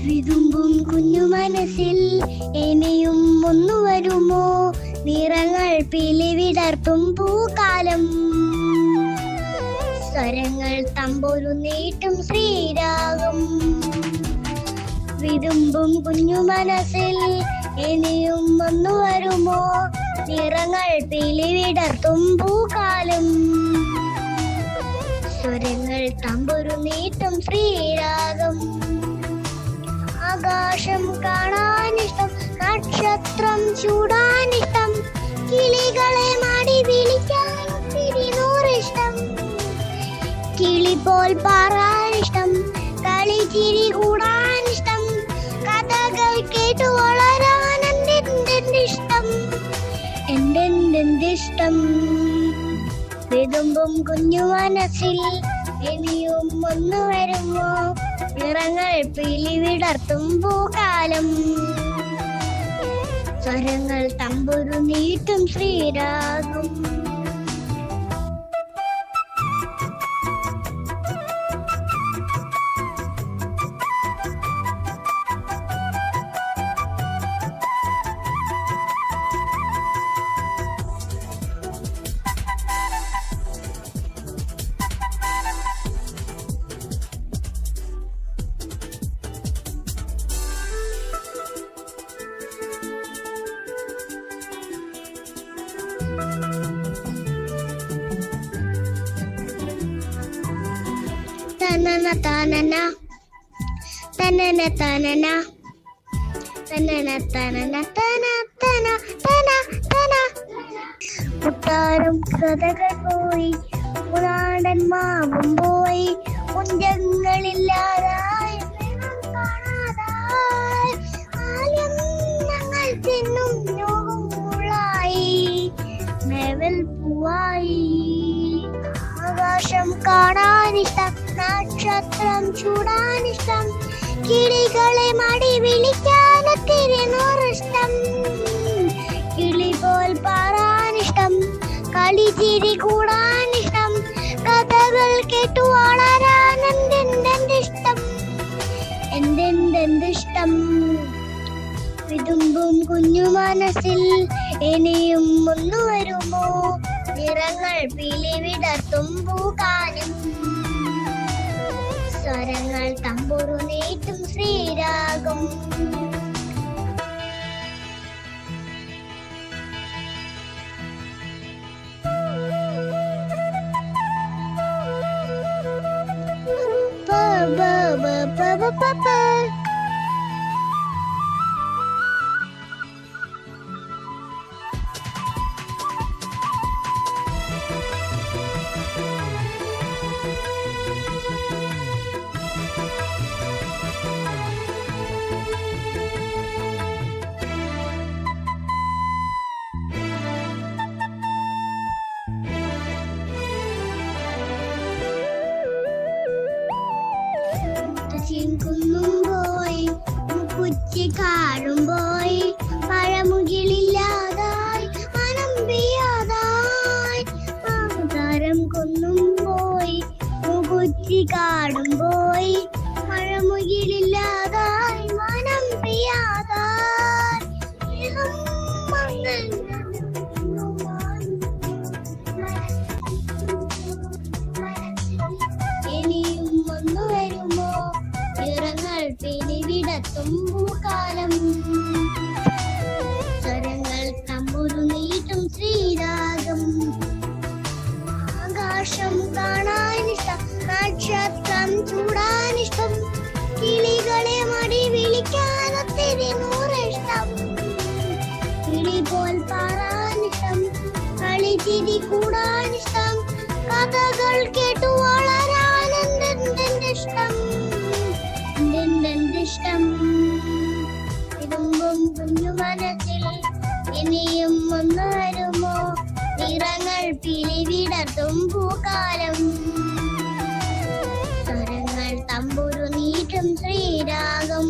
വിതുമ്പും കുഞ്ഞു മനസ്സിൽ ഇനിയും ഒന്നു വരുമോ, നിറങ്ങൾ പിലിവിടർത്തും പൂക്കാലം. സ്വരങ്ങൾ തമ്പൊരു നീട്ടും ശ്രീരാഗം. വിതുമ്പും കുഞ്ഞു മനസ്സിൽ ഇനിയും ഒന്നു വരുമോ, നിറങ്ങൾ പിലിവിടർത്തും പൂക്കാലം. സ്വരങ്ങൾ തമ്പൊരു നീട്ടും ശ്രീരാഗം. ആകാശം കാണാനിഷ്ടം, നക്ഷത്രം ചൂടാനിഷ്ടം, കിളികളെ മാടി വിളിക്കാൻ ഒത്തിരി നൂറിഷ്ടം. കിളി പോൽ പാറാനിഷ്ടം, കളിച്ചിരി കൂടാനിഷ്ടം, കഥകൾ കേട്ടു വളരാൻ എന്തെന്തിഷ്ടം, എന്തെന്തിഷ്ടം. വിതുമ്പും കുഞ്ഞു മനസ്സിൽ ഇനിയും ഒന്നു വരുമോ, നിറങ്ങൾ പിലിവിടർത്തും പൂക്കാലം. സ്വരങ്ങൾ തമ്പുരു നീട്ടും ശ്രീരാഗം. തനന തനന തനന തനന തനന തനന തന തന തന തന. മുട്ടാരും കഥകൾ പോയി, പുരാടൻ മാവും പോയി, കുഞ്ചങ്ങളില്ലാതായി കാണാതായി, ആലം ഞങ്ങൾ തിന്നും നോവുള്ളായി, മേവൽ പൂവായി. ആകാശം കാണാനിഷ്ടം, നക്ഷത്രം ചൂടാനിഷ്ടം, കിളികളെ മടി വിളിക്കാൻ ഒത്തിരി നൂറിഷ്ടം. കിളി പോൽ പാറാനിഷ്ടം, കളിച്ചിരി കൂടാനിഷ്ടം, കഥകൾ കേട്ടു വളരാൻ എന്തെന്തിഷ്ടം, എന്തെന്തിഷ്ടം. വിതുമ്പും കുഞ്ഞു മനസ്സിൽ ഇനിയും ഒന്നു വരുമോ, നിറങ്ങൾ പിലിവിടർത്തും പൂക്കാലം. സ്വരങ്ങൾ തമ്പുരു നീട്ടും ശ്രീരാഗം. കുന്നും പോയി, കുച്ചിക്കാടും പോയി, പഴമുകിലില്ലാതായി, മനം പെയ്യാതായി. താരം കുന്നും പോയി, കുച്ചിക്കാടും പോയി, പഴമുകിലില്ലാതായി, മനം പെയ്യാതായി. ഇനിയും ഒന്നു വരുമോ, നിറങ്ങൾ പിലിവിടർത്തും പൂക്കാലം. സ്വരങ്ങൾ തമ്പുരു നീട്ടും ശ്രീരാഗം. ആകാശം കാണാനിഷ്ടം, നക്ഷത്രം ചൂടാനിഷ്ടം, കിളികളെ മടി വിളിക്കാൻ ഒത്തിരി നൂറിഷ്ടം. കിളി പോൽ പാറാനിഷ്ടം, കളിച്ചിരി കൂടാനിഷ്ടം, കഥകൾ കേട്ടു വളരാൻ എന്തെന്തിഷ്ടം, എന്തെന്തിഷ്ടം. വിതുമ്പും കുഞ്ഞു മനസ്സിൽ ഇനിയും ഒന്നു വരുമോ, നിറങ്ങൾ പിലിവിടർത്തും പൂക്കാലം. സ്വരങ്ങൾ തമ്പുരു നീട്ടും ശ്രീരാഗം.